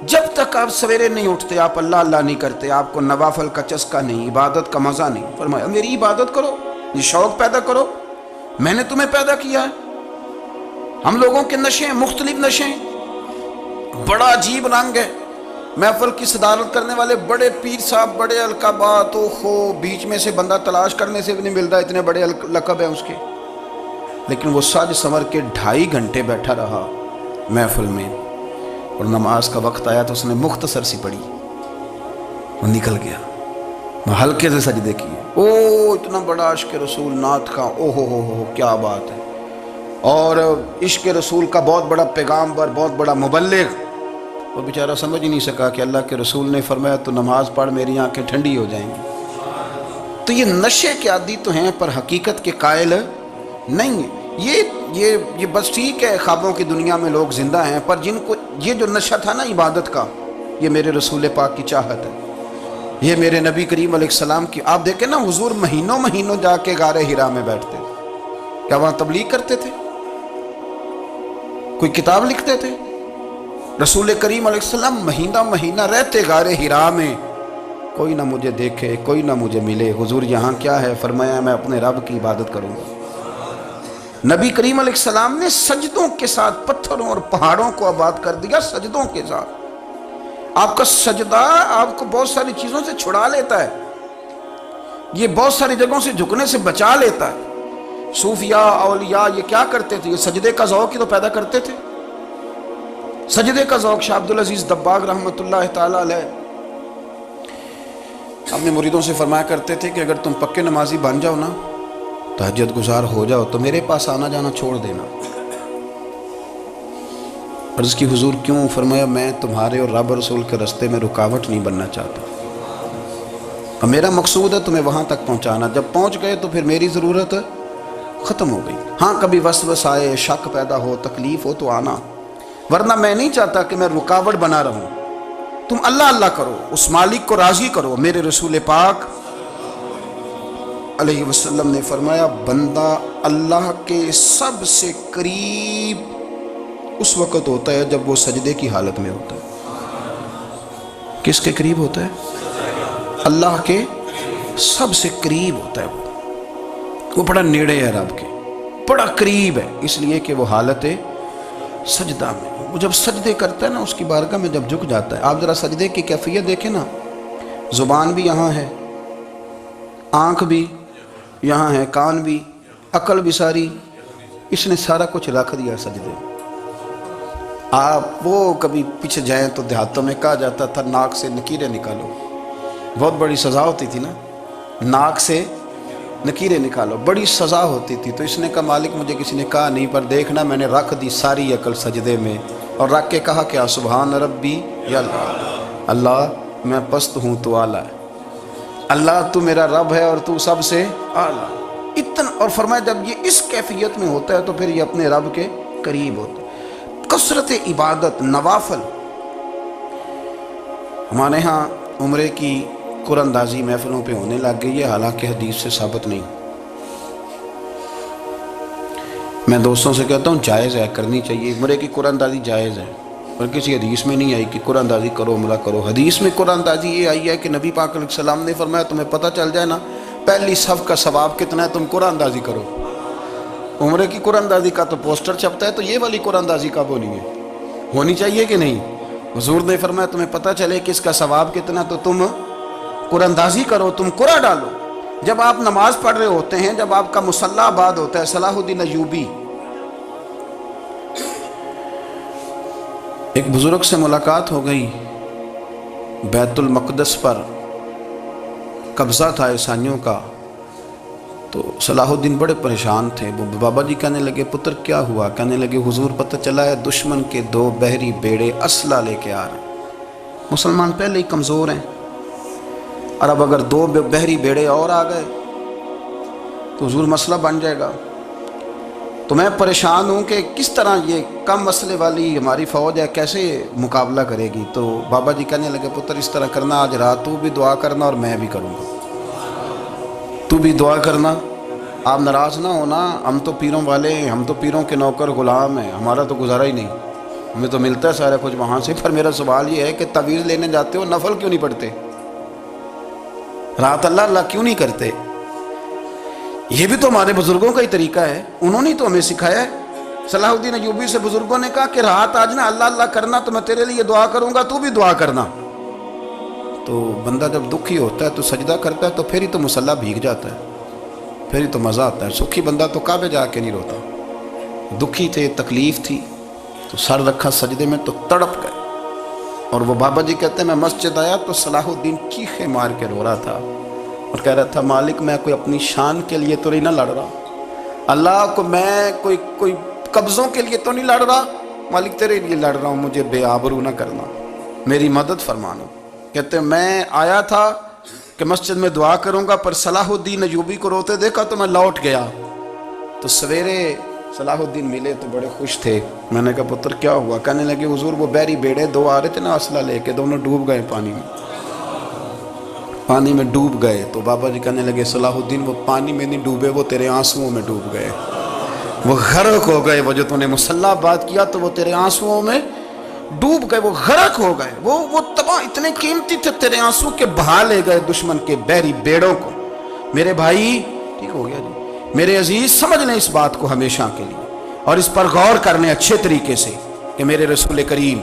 جب تک آپ سویرے نہیں اٹھتے، آپ اللہ اللہ نہیں کرتے، آپ کو نوافل کا چسکا نہیں، عبادت کا مزہ نہیں، فرمایا میری عبادت کرو، یہ شوق پیدا کرو، میں نے تمہیں پیدا کیا ہے۔ ہم لوگوں کے نشے، مختلف نشے، بڑا عجیب رنگ ہے۔ محفل کی صدارت کرنے والے بڑے پیر صاحب، بڑے القابات، بیچ میں سے بندہ تلاش کرنے سے بھی نہیں ملتا، اتنے بڑے لقب ہیں اس کے، لیکن وہ سج سنور کے 2.5 گھنٹے بیٹھا رہا محفل میں، اور نماز کا وقت آیا تو اس نے مختصر سی پڑھی، وہ نکل گیا، وہ ہلکے سے سجدے کیے۔ اتنا بڑا عشق رسول نعت کا، ہو کیا بات ہے، اور عشق رسول کا بہت بڑا پیغامبر، بہت بڑا مبلغ، وہ بیچارہ سمجھ ہی نہیں سکا کہ اللہ کے رسول نے فرمایا تو نماز پڑھ میری آنکھیں ٹھنڈی ہو جائیں گی۔ تو یہ نشے کے عادی تو ہیں پر حقیقت کے قائل نہیں ہیں۔ یہ بس ٹھیک ہے، خوابوں کی دنیا میں لوگ زندہ ہیں، پر جن کو یہ جو نشہ تھا نا عبادت کا، یہ میرے رسول پاک کی چاہت ہے، یہ میرے نبی کریم علیہ السلام کی۔ آپ دیکھیں نا، حضور مہینوں جا کے غار حرا میں بیٹھتے، کیا وہاں تبلیغ کرتے تھے؟ کوئی کتاب لکھتے تھے؟ رسول کریم علیہ السلام مہینہ رہتے غار حرا میں، کوئی نہ مجھے دیکھے، کوئی نہ مجھے ملے، حضور یہاں کیا ہے؟ فرمایا میں اپنے رب کی عبادت کروں گا۔ نبی کریم علیہ السلام نے سجدوں کے ساتھ پتھروں اور پہاڑوں کو آباد کر دیا، سجدوں کے ساتھ۔ آپ کا سجدہ آپ کو بہت ساری چیزوں سے چھڑا لیتا ہے، یہ بہت ساری جگہوں سے جھکنے سے بچا لیتا ہے۔ صوفیاء، اولیاء یہ کیا کرتے تھے؟ یہ سجدے کا ذوق ہی تو پیدا کرتے تھے، سجدے کا ذوق۔ شاہ عبدالعزیز دباغ رحمۃ اللہ تعالی علیہ اپنے مریدوں سے فرمایا کرتے تھے کہ اگر تم پکے نمازی بن جاؤ نا، تہجد گزار ہو جاؤ، تو میرے پاس آنا جانا چھوڑ دینا۔ عرض کی حضور کیوں؟ فرمایا میں تمہارے اور رب رسول کے رستے میں رکاوٹ نہیں بننا چاہتا، اور میرا مقصود ہے تمہیں وہاں تک پہنچانا۔ جب پہنچ گئے تو پھر میری ضرورت ختم ہو گئی۔ ہاں کبھی وسوس آئے، شک پیدا ہو، تکلیف ہو تو آنا، ورنہ میں نہیں چاہتا کہ میں رکاوٹ بنا رہوں۔ تم اللہ اللہ کرو، اس مالک کو راضی کرو۔ میرے رسول پاک علیہ وسلم نے فرمایا بندہ اللہ کے سب سے قریب اس وقت ہوتا ہے جب وہ سجدے کی حالت میں ہوتا ہے۔ کس کے قریب ہوتا ہے؟ اللہ کے سب سے قریب ہوتا ہے، وہ بڑا نیڑے ہے رب کے، بڑا قریب ہے، اس لیے کہ وہ حالت سجدہ میں، وہ جب سجدے کرتا ہے نا، اس کی بارگاہ میں جب جھک جاتا ہے۔ آپ ذرا سجدے کی کیفیت دیکھیں نا، زبان بھی یہاں ہے، آنکھ بھی یہاں ہے، کان بھی، عقل بھی ساری، اس نے سارا کچھ رکھ دیا سجدے۔ آپ وہ کبھی پیچھے جائیں تو دیہاتوں میں کہا جاتا تھا ناک سے نکیریں نکالو، بہت بڑی سزا ہوتی تھی نا، ناک سے نکیریں نکالو، بڑی سزا ہوتی تھی۔ تو اس نے کہا مالک مجھے کسی نے کہا نہیں، پر دیکھنا میں نے رکھ دی ساری عقل سجدے میں، اور رکھ کے کہا کیا؟ سبحان ربی یا اللہ میں پست ہوں تو اعلیٰ ہے، اللہ تو میرا رب ہے اور تو سب سے اعلیٰ اتنا۔ اور فرمایا جب یہ اس کیفیت میں ہوتا ہے تو پھر یہ اپنے رب کے قریب ہوتا ہے۔ کثرت عبادت، نوافل۔ ہمارے ہاں عمرے کی قرآن اندازی محفلوں پہ ہونے لگ گئی ہے، حالانکہ حدیث سے ثابت نہیں۔ میں دوستوں سے کہتا ہوں جائز ہے، کرنی چاہیے، عمرے کی قرآن اندازی جائز ہے، اور کسی حدیث میں نہیں آئی کہ قرآن اندازی کرو عمرہ کرو۔ حدیث میں قرآن اندازی یہ آئی ہے کہ نبی پاک علیہ السلام نے فرمایا تمہیں پتہ چل جائے نا پہلی صف کا ثواب کتنا ہے، تم قرآن اندازی کرو۔ عمرے کی قرآن اندازی کا تو پوسٹر چھپتا ہے، تو یہ والی قرآن اندازی کب ہونی ہے؟ ہونی چاہیے کہ نہیں؟ حضور نے فرمایا تمہیں پتہ چلے کہ اس کا ثواب کتنا، تو تم قرآن اندازی کرو، تم قرآن ڈالو۔ جب آپ نماز پڑھ رہے ہوتے ہیں، جب آپ کا مصلی آباد ہوتا ہے، صلاح الدین ایوبی ایک بزرگ سے ملاقات ہو گئی، بیت المقدس پر قبضہ تھا عیسائیوں کا، تو صلاح الدین بڑے پریشان تھے۔ وہ بابا جی کہنے لگے پتر کیا ہوا؟ کہنے لگے حضور پتہ چلا ہے دشمن کے 2 بحری بیڑے اسلحہ لے کے آ رہے ہیں، مسلمان پہلے ہی کمزور ہیں، اور اب اگر 2 بحری بیڑے اور آ گئے تو حضور مسئلہ بن جائے گا۔ تو میں پریشان ہوں کہ کس طرح یہ کم مسئلے والی ہماری فوج ہے کیسے مقابلہ کرے گی۔ تو بابا جی کہنے لگے پتر اس طرح کرنا، آج رات تو بھی دعا کرنا اور میں بھی کروں گا، تو بھی دعا کرنا، آپ ناراض نہ ہونا، ہم تو پیروں والے ہیں، ہم تو پیروں کے نوکر غلام ہیں، ہمارا تو گزارا ہی نہیں۔ ہمیں تو ملتا ہے سارا کچھ وہاں سے، پر میرا سوال یہ ہے کہ تعویذ لینے جاتے ہو نفل کیوں نہیں پڑھتے؟ رات اللہ اللہ کیوں نہیں کرتے؟ یہ بھی تو ہمارے بزرگوں کا ہی طریقہ ہے، انہوں نے تو ہمیں سکھایا ہے۔ صلاح الدین ایوبی سے بزرگوں نے کہا کہ رات آج نا اللہ اللہ کرنا، تو میں تیرے لیے دعا کروں گا، تو بھی دعا کرنا۔ تو بندہ جب دکھی ہوتا ہے تو سجدہ کرتا ہے، تو پھر ہی تو مصلی بھیگ جاتا ہے، پھر ہی تو مزہ آتا ہے۔ سکھی بندہ تو کعبے جا کے نہیں روتا، دکھی تھے، تکلیف تھی، تو سر رکھا سجدے میں تو تڑپ گئے۔ اور وہ بابا جی کہتے ہیں میں مسجد آیا تو صلاح الدین چیخے مار کے رو رہا تھا اور کہہ رہا تھا مالک میں کوئی اپنی شان کے لیے تو نہیں نہ لڑ رہا، اللہ کو میں کوئی قبضوں کے لیے تو نہیں لڑ رہا، مالک تیرے لیے لڑ رہا ہوں، مجھے بے آبرو نہ کرنا، میری مدد فرمانا۔ کہتے ہیں میں آیا تھا کہ مسجد میں دعا کروں گا، پر صلاح الدین ایوبی کو روتے دیکھا تو میں لوٹ گیا۔ تو سویرے صلاح الدین ملے تو بڑے خوش تھے۔ میں نے کہا پتر کیا ہوا؟ کہنے لگے حضور وہ بحری بیڑے دو آ رہے تھے نا اسلحہ لے کے، دونوں ڈوب گئے پانی میں ڈوب گئے۔ تو بابا جی کہنے لگے صلاح الدین وہ پانی میں نہیں ڈوبے، وہ تیرے آنسوؤں میں ڈوب گئے، وہ غرق ہو گئے، وہ جو تو نے مصلی بات کیا تو وہ تیرے آنسوؤں میں ڈوب گئے، وہ غرق ہو گئے، وہ تباہ، اتنے قیمتی تھے تیرے آنسو کے بہا لے گئے دشمن کے بحری بیڑوں کو۔ میرے بھائی ٹھیک ہو گیا جی، میرے عزیز سمجھ لیں اس بات کو ہمیشہ کے لیے، اور اس پر غور کرنے اچھے طریقے سے کہ میرے رسول کریم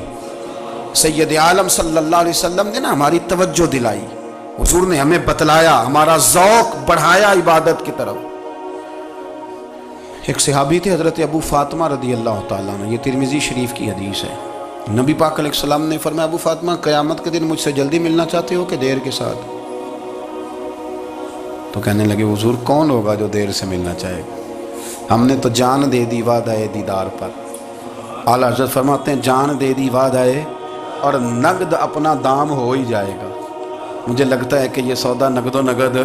سید عالم صلی اللہ علیہ وسلم نے نا ہماری توجہ دلائی، حضور نے ہمیں بتلایا، ہمارا ذوق بڑھایا عبادت کی طرف۔ ایک صحابی تھے حضرت ابو فاطمہ رضی اللہ تعالیٰ عنہ، یہ ترمذی شریف کی حدیث ہے۔ نبی پاک علیہ السلام نے فرمایا ابو فاطمہ قیامت کے دن مجھ سے جلدی ملنا چاہتے ہو کہ دیر کے ساتھ؟ تو کہنے لگے حضور کون ہوگا جو دیر سے ملنا چاہے گا، ہم نے تو جان دے دی وعدہ دیدار پر۔ اعلیٰ حضرت فرماتے ہیں جان دے دی وعدہ اور نقد اپنا دام ہو ہی جائے گا۔ مجھے لگتا ہے کہ یہ سودا نقد و نقد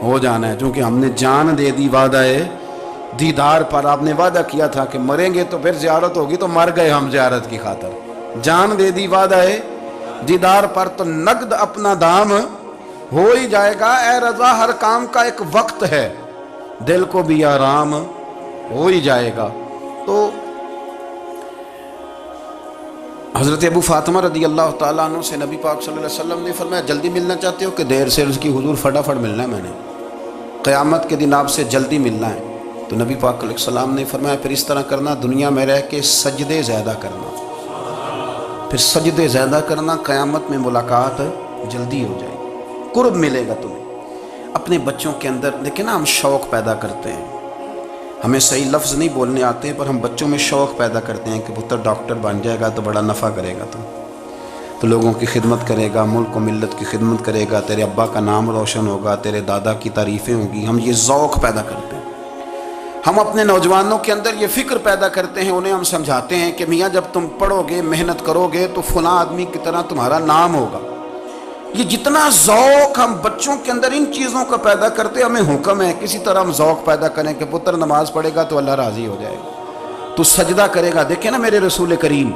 ہو جانا ہے، چونکہ ہم نے جان دے دی وعدہ دیدار پر۔ آپ نے وعدہ کیا تھا کہ مریں گے تو پھر زیارت ہوگی، تو مر گئے ہم زیارت کی خاطر۔ جان دے دی وعدہ دیدار پر تو نقد اپنا دام ہو ہی جائے گا۔ اے رضا ہر کام کا ایک وقت ہے، دل کو بھی آرام ہو ہی جائے گا۔ تو حضرت ابو فاطمہ رضی اللہ تعالیٰ عنہ سے نبی پاک صلی اللہ علیہ وسلم نے فرمایا جلدی ملنا چاہتے ہو کہ دیر سے؟ اس کی حضور فٹافٹ ملنا ہے، میں نے قیامت کے دن آپ سے جلدی ملنا ہے۔ تو نبی پاک علیہ السلام نے فرمایا پھر اس طرح کرنا، دنیا میں رہ کے سجدے زیادہ کرنا، پھر سجدے زیادہ کرنا، قیامت میں ملاقات جلدی ہو جائے گی، قرب ملے گا تمہیں۔ اپنے بچوں کے اندر دیکھیں نا، ہم شوق پیدا کرتے ہیں، ہمیں صحیح لفظ نہیں بولنے آتے ہیں، پر ہم بچوں میں شوق پیدا کرتے ہیں کہ پتر ڈاکٹر بن جائے گا تو بڑا نفع کرے گا، تو لوگوں کی خدمت کرے گا، ملک و ملت کی خدمت کرے گا، تیرے ابا کا نام روشن ہوگا، تیرے دادا کی تعریفیں ہوں گی۔ ہم یہ ذوق پیدا کرتے ہیں، ہم اپنے نوجوانوں کے اندر یہ فکر پیدا کرتے ہیں، انہیں ہم سمجھاتے ہیں کہ میاں جب تم پڑھو گے، محنت کرو گے تو فلاں آدمی کی طرح تمہارا نام ہوگا۔ یہ جتنا ذوق ہم بچوں کے اندر ان چیزوں کا پیدا کرتے، ہمیں حکم ہے کسی طرح ہم ذوق پیدا کریں کہ پتر نماز پڑھے گا تو اللہ راضی ہو جائے گا، تو سجدہ کرے گا۔ دیکھیں نا میرے رسول کریم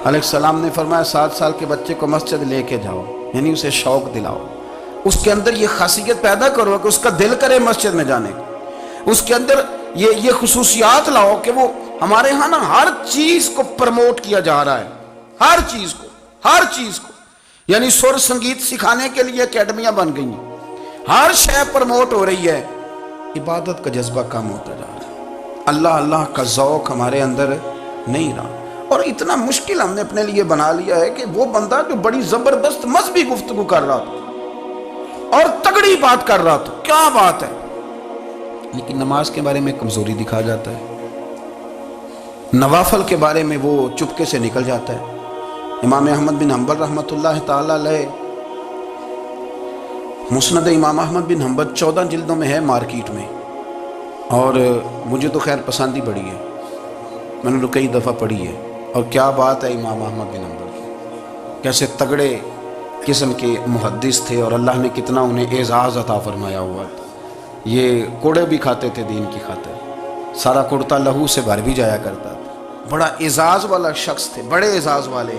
علیہ السلام نے فرمایا 7 سال کے بچے کو مسجد لے کے جاؤ، یعنی اسے شوق دلاؤ، اس کے اندر یہ خاصیت پیدا کرو کہ اس کا دل کرے مسجد میں جانے کا، اس کے اندر یہ خصوصیات لاؤ کہ وہ ہمارے ہاں نا ہر چیز کو پروموٹ کیا جا رہا ہے، ہر چیز کو، یعنی سر سنگیت سکھانے کے لیے اکیڈمیاں بن گئی ہیں، ہر شے پروموٹ ہو رہی ہے، عبادت کا جذبہ کم ہوتا جا رہا ہے، اللہ کا ذوق ہمارے اندر نہیں رہا۔ اور اتنا مشکل ہم نے اپنے لیے بنا لیا ہے کہ وہ بندہ جو بڑی زبردست مذہبی گفتگو کر رہا تھا اور تگڑی بات کر رہا تھا، کیا بات ہے، لیکن نماز کے بارے میں کمزوری دکھا جاتا ہے، نوافل کے بارے میں وہ چپکے سے نکل جاتا ہے۔ امام احمد بن حنبل رحمۃ اللہ تعالی علیہ، مسند امام احمد بن حنبل 14 جلدوں میں ہے مارکیٹ میں، اور مجھے تو خیر پسند ہی بڑی ہے، میں نے تو کئی دفعہ پڑھی ہے۔ اور کیا بات ہے امام احمد بن حنبل کی، کیسے تگڑے قسم کے محدث تھے، اور اللہ نے کتنا انہیں اعزاز عطا فرمایا ہوا تھا۔ یہ کوڑے بھی کھاتے تھے دین کی خاطر، سارا کرتا لہو سے بھر بھی جایا کرتا تھا، بڑا اعزاز والا شخص تھے، بڑے اعزاز والے۔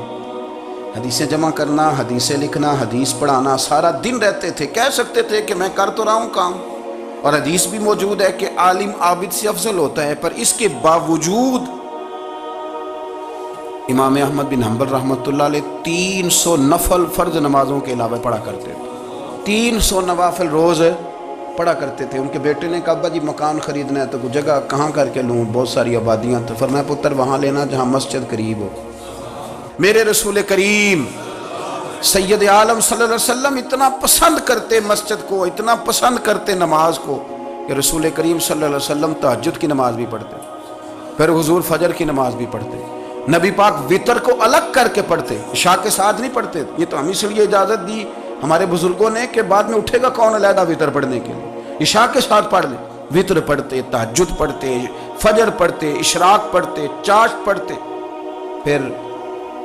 حدیثیں جمع کرنا، حدیثیں لکھنا، حدیث پڑھانا، سارا دن رہتے تھے۔ کہہ سکتے تھے کہ میں کر تو رہا ہوں کام، اور حدیث بھی موجود ہے کہ عالم عابد سے افضل ہوتا ہے، پر اس کے باوجود امام احمد بن حنبل رحمۃ اللہ علیہ 300 نفل فرض نمازوں کے علاوہ پڑھا کرتے تھے، 300 نوافل روز پڑھا کرتے تھے۔ ان کے بیٹے نے کہا ابا جی مکان خریدنا ہے تو کوئی جگہ کہاں کر کے لوں، بہت ساری آبادیاں، تو فرمایا پتر وہاں لینا جہاں مسجد قریب ہو۔ میرے رسول کریم سید عالم صلی اللہ علیہ وسلم اتنا پسند کرتے مسجد کو، اتنا پسند کرتے نماز کو، کہ رسول کریم صلی اللہ علیہ وسلم تہجد کی نماز بھی پڑھتے، پھر حضور فجر کی نماز بھی پڑھتے، نبی پاک وتر کو الگ کر کے پڑھتے، عشاء کے ساتھ نہیں پڑھتے۔ یہ تو ہم اس لیے اجازت دی ہمارے بزرگوں نے کہ بعد میں اٹھے گا کون علیحدہ وتر پڑھنے کے لیے، عشاء کے ساتھ پڑھ لیں۔ وتر پڑھتے، تہجد پڑھتے، فجر پڑھتے، اشراق پڑھتے، چاشت پڑھتے، پھر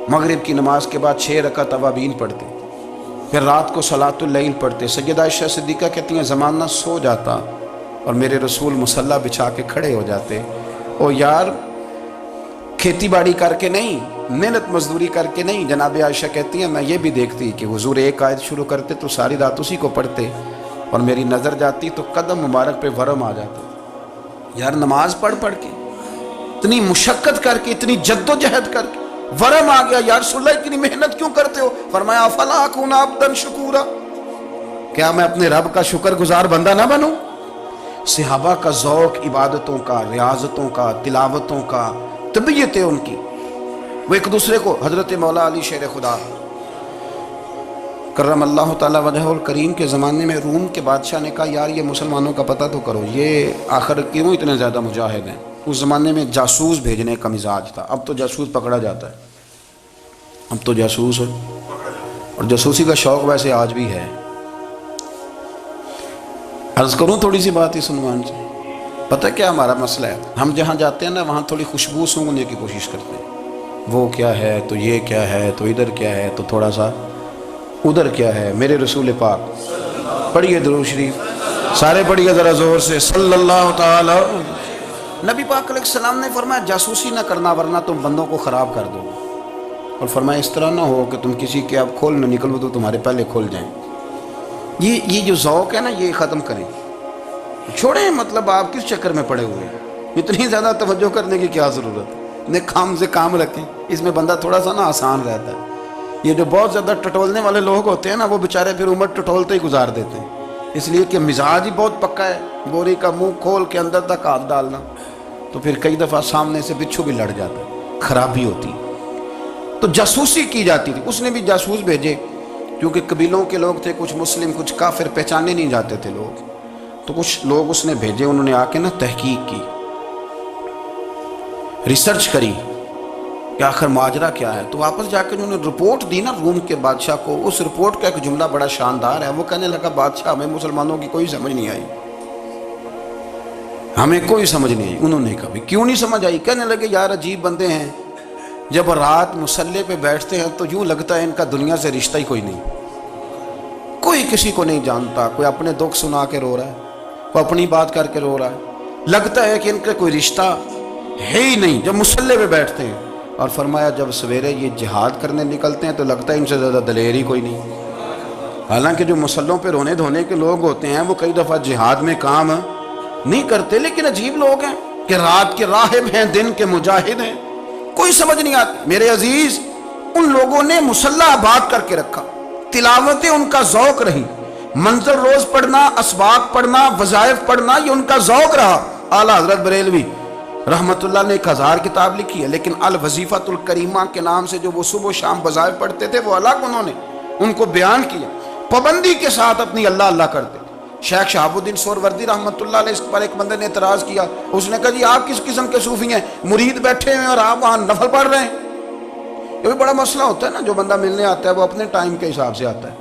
مغرب کی نماز کے بعد 6 رکعت اوابین پڑھتے، پھر رات کو صلاۃ اللیل پڑھتے۔ سیدہ عائشہ صدیقہ کہتی ہیں زمانہ سو جاتا اور میرے رسول مصلی بچھا کے کھڑے ہو جاتے، او یار کھیتی باڑی کر کے نہیں، محنت مزدوری کر کے نہیں۔ جناب عائشہ کہتی ہیں میں یہ بھی دیکھتی کہ حضور ایک آیت شروع کرتے تو ساری رات اسی کو پڑھتے، اور میری نظر جاتی تو قدم مبارک پہ ورم آ جاتا۔ یار نماز پڑھ پڑھ کے، اتنی مشقت کر کے، اتنی جد و جہد کر کے ورم آ گیا، یا رسول اللہ اتنی محنت کیوں کرتے ہو؟ فرمایا افلا اکون عبدا شکورا، کیا میں اپنے رب کا شکر گزار بندہ نہ بنوں؟ صحابہ کا ذوق عبادتوں کا، ریاضتوں کا، تلاوتوں کا، طبیعت ہے ان کی، وہ ایک دوسرے کو، حضرت مولا علی شیر خدا کرم اللہ تعالی وجہہ الکریم کے زمانے میں روم کے بادشاہ نے کہا یار یہ مسلمانوں کا پتہ تو کرو، یہ آخر کیوں اتنے زیادہ مجاہد ہیں؟ اس زمانے میں جاسوس بھیجنے کا مزاج تھا، اب تو جاسوس پکڑا جاتا ہے، اب تو جاسوس ہے، اور جاسوسی کا شوق ویسے آج بھی ہے۔ عرض کروں تھوڑی سی بات اس عنوان سے، پتہ کیا ہمارا مسئلہ ہے؟ ہم جہاں جاتے ہیں نا وہاں تھوڑی خوشبو سونگنے کی کوشش کرتے ہیں، وہ کیا ہے تو یہ کیا ہے تو ادھر کیا ہے تو تھوڑا سا ادھر کیا ہے۔ میرے رسول پاک پڑھیے درود شریف، سارے پڑھیے ذرا زور سے، صلی اللہ تعالی۔ نبی پاک علیہ السلام نے فرمایا جاسوسی نہ کرنا ورنہ تم بندوں کو خراب کر دو، اور فرمایا اس طرح نہ ہو کہ تم کسی کے اب کھول نہ نکلو تو تمہارے پہلے کھول جائیں۔ یہ جو ذوق ہے نا یہ ختم کریں، چھوڑیں، مطلب آپ کس چکر میں پڑے ہوئے ہیں؟ اتنی زیادہ توجہ کرنے کی کیا ضرورت ہے؟ نیک کام سے کام رکھیں، اس میں بندہ تھوڑا سا نا آسان رہتا ہے۔ یہ جو بہت زیادہ ٹٹولنے والے لوگ ہوتے ہیں نا وہ بیچارے پھر عمر ٹٹولتے ہی گزار دیتے ہیں، اس لیے کہ مزاج ہی بہت پکا ہے، بوری کا منہ کھول کے اندر تک ہاتھ ڈالنا، تو پھر کئی دفعہ سامنے سے بچھو بھی لڑ جاتا ہے، خرابی ہوتی۔ تو جاسوسی کی جاتی تھی، اس نے بھی جاسوس بھیجے، کیونکہ قبیلوں کے لوگ تھے، کچھ مسلم کچھ کافر، پہچانے نہیں جاتے تھے لوگ، تو کچھ لوگ اس نے بھیجے، انہوں نے آ کے نا تحقیق کی، ریسرچ کری کہ آخر ماجرا کیا ہے، تو واپس جا کے انہوں نے رپورٹ دی نا روم کے بادشاہ کو۔ اس رپورٹ کا ایک جملہ بڑا شاندار ہے، وہ کہنے لگا بادشاہ ہمیں مسلمانوں کی کوئی سمجھ نہیں آئی، ہمیں کوئی سمجھ نہیں آئی۔ انہوں نے کہا بھی کیوں نہیں سمجھ آئی؟ کہنے لگے یار عجیب بندے ہیں، جب رات مصلی پہ بیٹھتے ہیں تو یوں لگتا ہے ان کا دنیا سے رشتہ ہی کوئی نہیں، کوئی کسی کو نہیں جانتا، کوئی اپنے دکھ سنا کے رو رہا ہے، کوئی اپنی بات کر کے رو رہا ہے، لگتا ہے کہ ان کا کوئی رشتہ ہے ہی نہیں جب مصلی پہ بیٹھتے ہیں۔ اور فرمایا جب سویرے یہ جہاد کرنے نکلتے ہیں تو لگتا ہے ان سے زیادہ دلیر ہی کوئی نہیں، حالانکہ جو مسلوں پہ رونے دھونے کے لوگ ہوتے ہیں وہ کئی دفعہ جہاد میں کام نہیں کرتے، لیکن عجیب لوگ ہیں کہ رات کے راہب ہیں، دن کے مجاہد ہیں، کوئی سمجھ نہیں آتی۔ میرے عزیز ان لوگوں نے مصلی آباد کر کے رکھا، تلاوتیں ان کا ذوق رہی، منظر روز پڑھنا، اسباق پڑھنا، وظائف پڑھنا، یہ ان کا ذوق رہا۔ اعلیٰ حضرت بریلوی رحمت اللہ نے 1000 کتاب لکھی ہے، لیکن الوظیفۃ الکریمہ کے نام سے جو وہ صبح و شام وظائف پڑھتے تھے وہ الگ انہوں نے ان کو بیان کیا، پابندی کے ساتھ اپنی اللہ اللہ کرتے۔ شیخ شہاب الدین سہروردی رحمت اللہ علیہ اس پر ایک بندے نے اعتراض کیا، اس نے کہا جی آپ کس قسم کے صوفی ہیں، مرید بیٹھے ہیں اور آپ وہاں نفل پڑھ رہے ہیں؟ یہ بھی بڑا مسئلہ ہوتا ہے نا، جو بندہ ملنے آتا ہے وہ اپنے ٹائم کے حساب سے آتا ہے،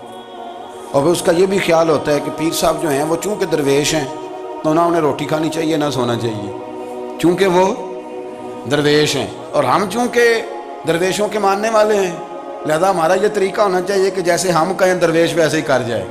اور پھر اس کا یہ بھی خیال ہوتا ہے کہ پیر صاحب جو ہیں وہ چونکہ درویش ہیں تو نہ انہیں روٹی کھانی چاہیے نہ سونا چاہیے، چونکہ وہ درویش ہیں، اور ہم چونکہ درویشوں کے ماننے والے ہیں لہذا ہمارا یہ طریقہ ہونا چاہیے کہ جیسے ہم کہیں درویش ویسے ہی کر جائے،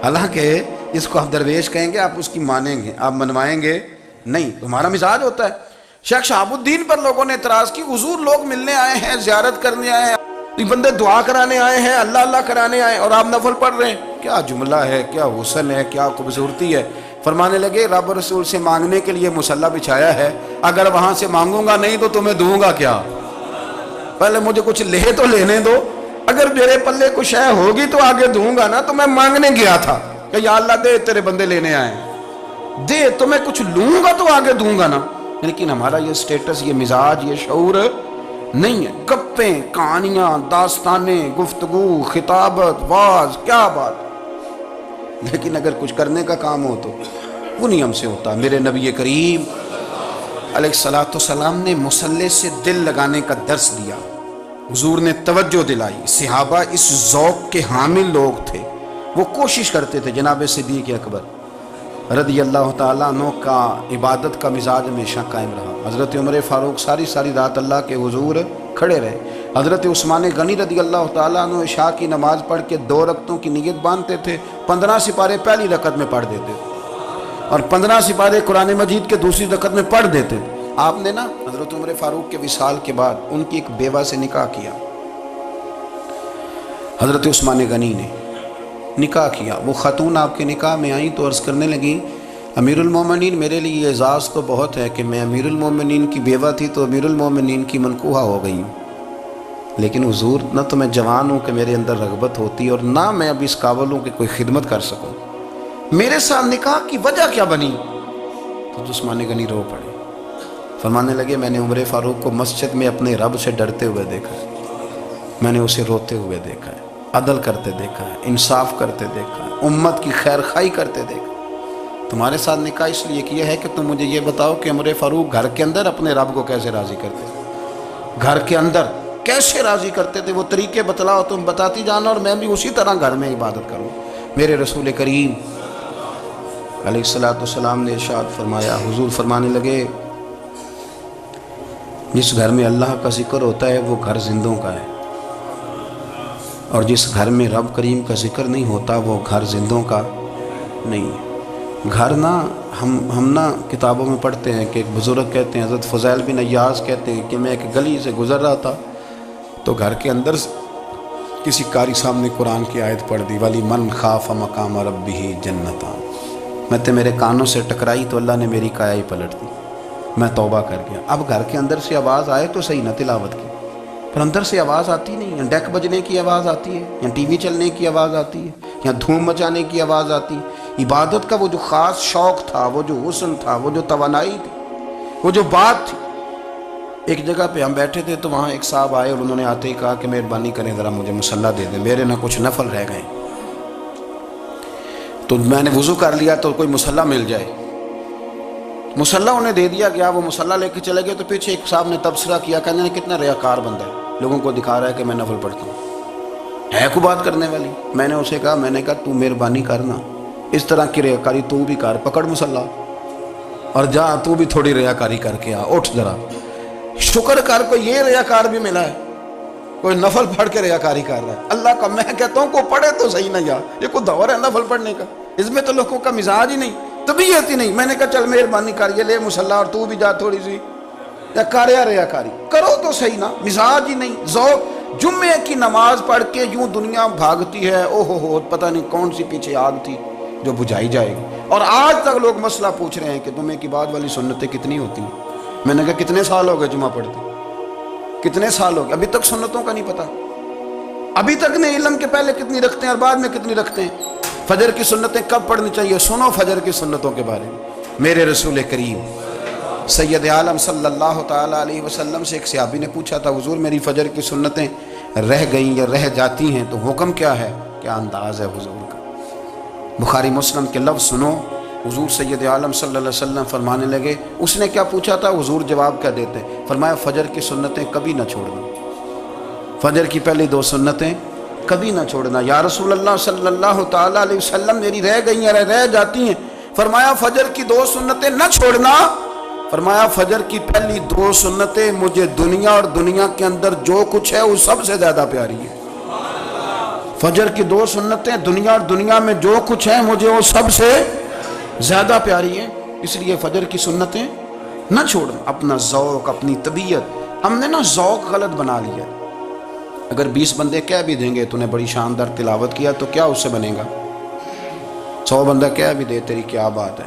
حالانکہ جس کو آپ درویش کہیں گے آپ اس کی مانیں گے، آپ منوائیں گے نہیں، ہمارا مزاج ہوتا ہے۔ شیخ شہاب الدین پر لوگوں نے اعتراض کی، حضور لوگ ملنے آئے ہیں، زیارت کرنے آئے ہیں، یہ بندے دعا کرانے آئے ہیں، اللہ اللہ کرانے آئے اور آپ نفل پڑھ رہے ہیں، کیا جملہ ہے، کیا حسن ہے، کیا خوبصورتی ہے۔ فرمانے لگے رب رسول سے مانگنے کے لیے مصلی بچھایا ہے، اگر وہاں سے مانگوں گا نہیں تو تمہیں دوں گا کیا؟ پہلے مجھے کچھ لے تو لینے دو، اگر میرے پلے کچھ ہے ہوگی تو آگے دوں گا نا۔ تو میں مانگنے گیا تھا کہ یا اللہ دے، تیرے بندے لینے آئے، دے تو میں کچھ لوں گا تو آگے دوں گا نا۔ لیکن ہمارا یہ سٹیٹس، یہ مزاج، یہ شعور نہیں ہے۔ گپیں، کہانیاں، داستانیں، گفتگو، خطابت، واز، کیا بات، لیکن اگر کچھ کرنے کا کام ہو تو وہ نہیں ہم سے ہوتا۔ میرے نبی کریم علیہ الصلوۃ والسلام نے مصلے سے دل لگانے کا درس دیا، حضور نے توجہ دلائی۔ صحابہ اس ذوق کے حامل لوگ تھے، وہ کوشش کرتے تھے۔ جناب صدیق اکبر رضی اللہ تعالیٰ عنہ کا عبادت کا مزاج ہمیشہ قائم رہا۔ حضرت عمر فاروق ساری رات اللہ کے حضور کھڑے رہے۔ حضرت عثمان غنی رضی اللہ تعالیٰ عنہ عشاء کی نماز پڑھ کے 2 رکعتوں کی نیت باندھتے تھے، 15 سپارے پہلی رکعت میں پڑھ دیتے تھے اور 15 سپارے قرآن مجید کے دوسری رکعت میں پڑھ دیتے تھے۔ آپ نے نا حضرت عمر فاروق کے وصال کے بعد ان کی ایک بیوہ سے نکاح کیا، حضرت عثمان غنی نے نکاح کیا۔ وہ خاتون آپ کے نکاح میں آئیں تو عرض کرنے لگیں، امیر المومنین میرے لیے اعزاز تو بہت ہے کہ میں امیر المومنین کی بیوہ تھی تو امیر المومنین کی منکوحہ ہو گئی ہوں، لیکن حضور نہ تو میں جوان ہوں کہ میرے اندر رغبت ہوتی اور نہ میں اب اس قابل ہوں کہ کوئی خدمت کر سکوں، میرے ساتھ نکاح کی وجہ کیا بنی؟ تو عثمان غنی رو پڑے، فرمانے لگے میں نے عمر فاروق کو مسجد میں اپنے رب سے ڈرتے ہوئے دیکھا ہے، میں نے اسے روتے ہوئے دیکھا ہے، عدل کرتے دیکھا ہے، انصاف کرتے دیکھا ہے، امت کی خیر خواہی کرتے دیکھا۔ تمہارے ساتھ نکاح اس لیے کیا ہے کہ تم مجھے یہ بتاؤ کہ عمر فاروق گھر کے اندر اپنے رب کو کیسے راضی کرتے تھے، گھر کے اندر کیسے راضی کرتے تھے، وہ طریقے بتلاؤ، تم بتاتی جانا اور میں بھی اسی طرح گھر میں عبادت کروں۔ میرے رسول کریم علیہ الصلوۃ والسلام نے ارشاد فرمایا، حضور فرمانے لگے جس گھر میں اللہ کا ذکر ہوتا ہے وہ گھر زندوں کا ہے، اور جس گھر میں رب کریم کا ذکر نہیں ہوتا وہ گھر زندوں کا نہیں ہے۔ گھر نا ہم نا کتابوں میں پڑھتے ہیں کہ ایک بزرگ کہتے ہیں، حضرت فضیل بن عیاض کہتے ہیں کہ میں ایک گلی سے گزر رہا تھا تو گھر کے اندر کسی قاری صاحب نے قرآن کی آیت پڑھ دی، ولی من خاف مقام ربہ جنتان، میں تے میرے کانوں سے ٹکرائی تو اللہ نے میری کایا ہی پلٹ دی، میں توبہ کر گیا۔ اب گھر کے اندر سے آواز آئے تو صحیح نہ تلاوت کی، پر اندر سے آواز آتی نہیں، یا ڈیک بجنے کی آواز آتی ہے، یا ٹی وی چلنے کی آواز آتی ہے، یا دھوم مچانے کی آواز آتی ہے۔ عبادت کا وہ جو خاص شوق تھا، وہ جو حسن تھا، وہ جو توانائی تھی، وہ جو بات تھی۔ ایک جگہ پہ ہم بیٹھے تھے تو وہاں ایک صاحب آئے اور انہوں نے آتے ہی کہا کہ مہربانی کریں ذرا مجھے مصلی دے دیں، میرے نہ کچھ نفل رہ گئے۔ تو میں نے وضو کر لیا تو کوئی مصلی مل جائے، مصلی انہیں دے دیا گیا، وہ مصلی لے کے چلے گئے تو پیچھے ایک صاحب نے تبصرہ کیا، کہنے کتنا ریاکار بندہ ہے، لوگوں کو دکھا رہا ہے کہ میں نفل پڑھتا ہوں، ہے کو بات کرنے والی۔ میں نے اسے کہا، میں نے کہا تو مہربانی کرنا اس طرح کی ریاکاری تو بھی کر، پکڑ مصلی اور جا تو بھی تھوڑی ریاکاری کر کے آ، اٹھ ذرا شکر کر، کوئی یہ ریاکار بھی ملا ہے، کوئی نفل پڑھ کے ریاکاری کر رہا ہے۔ اللہ کا میں کہتا ہوں کو پڑھے تو صحیح نہ، یہ کوئی دور ہے نفل پڑھنے کا، اس میں تو لوگوں کا مزاج ہی نہیں، طبیعت ہی نہیں۔ میں نے کہا چل مہربانی کر یہ لے مصلی اور تو بھی جا تھوڑی سی یا کر یا ریاکاری کرو تو صحیح نا، مزاج ہی نہیں، ذوق۔ جمعے کی نماز پڑھ کے یوں دنیا بھاگتی ہے، او ہو پتہ نہیں کون سی پیچھے آگ تھی جو بجھائی جائے گی، اور آج تک لوگ مسئلہ پوچھ رہے ہیں کہ جمعے کی بعد والی سنتیں کتنی ہوتی ہیں۔ میں نے کہا کتنے سال ہو گئے جمعہ پڑھتے، کتنے سال ہو گئے، ابھی تک سنتوں کا نہیں پتہ، ابھی تک نہیں علم کے پہلے کتنی رکھتے ہیں اور بعد میں کتنی رکھتے ہیں۔ فجر کی سنتیں کب پڑھنی چاہیے، سنو فجر کی سنتوں کے بارے میں۔ میرے رسول کریم سید عالم صلی اللہ تعالیٰ علیہ وسلم سے ایک صحابی نے پوچھا تھا، حضور میری فجر کی سنتیں رہ گئیں یا رہ جاتی ہیں تو حکم کیا ہے، کیا انداز ہے حضور کا۔ بخاری مسلم کے لفظ سنو، حضور سید عالم صلی اللہ علیہ وسلم فرمانے لگے، اس نے کیا پوچھا تھا، حضور جواب کیا دیتے، فرمایا فجر کی سنتیں کبھی نہ چھوڑنا، فجر کی پہلی 2 سنتیں کبھی نہ چھوڑنا۔ یا رسول اللہ صلی اللہ تعالیٰ علیہ وسلم میری رہ گئی ہیں، رہ جاتی ہیں، فرمایا فجر کی 2 سنتیں نہ چھوڑنا، فرمایا فجر کی پہلی 2 سنتیں مجھے دنیا اور دنیا کے اندر جو کچھ ہے وہ سب سے زیادہ پیاری ہے۔ فجر کی 2 سنتیں دنیا اور دنیا میں جو کچھ ہے مجھے وہ سب سے زیادہ پیاری ہیں، اس لیے فجر کی سنتیں نہ چھوڑنا۔ اپنا ذوق، اپنی طبیعت، ہم نے نا ذوق غلط بنا لیا۔ اگر 20 بندے کہہ بھی دیں گے تو نے بڑی شاندار تلاوت کیا تو کیا اس سے بنے گا، 100 بندہ کہہ بھی دے تیری کیا بات ہے،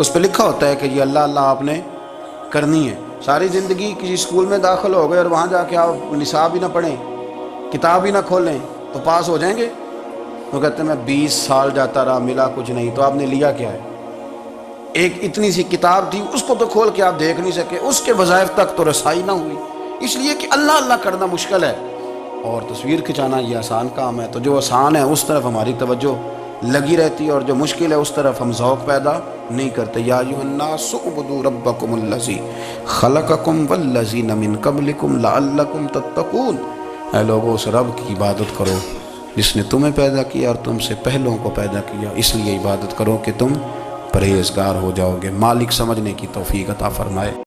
اس پہ لکھا ہوتا ہے کہ یہ اللہ اللہ آپ نے کرنی ہے. ساری زندگی کسی اسکول میں داخل ہو گئے اور وہاں جا کے آپ نصاب ہی نہ پڑھیں, کتاب ہی نہ کھولیں تو پاس ہو جائیں گے؟ وہ کہتے ہیں میں 20 سال جاتا رہا ملا کچھ نہیں. تو آپ نے لیا کیا ہے؟ ایک اتنی سی کتاب تھی, اس کو تو کھول کے آپ دیکھ نہیں سکے, اس کے وظائف تک تو رسائی نہ ہوئی, اس لیے کہ اللہ اللہ کرنا مشکل ہے اور تصویر کھنچانا یہ آسان کام ہے. تو جو آسان ہے اس طرف ہماری توجہ لگی رہتی ہے اور جو مشکل ہے اس طرف ہم ذوق پیدا نہیں کرتے. یا ایھا الناس اعبدوا ربکم الذی خلقکم والذین من قبلکم لعلکم تتقون. اے لوگو اس رب کی عبادت کرو جس نے تمہیں پیدا کیا اور تم سے پہلوں کو پیدا کیا, اس لیے عبادت کرو کہ تم پرہیزگار ہو جاؤ گے. مالک سمجھنے کی توفیق عطا فرمائے.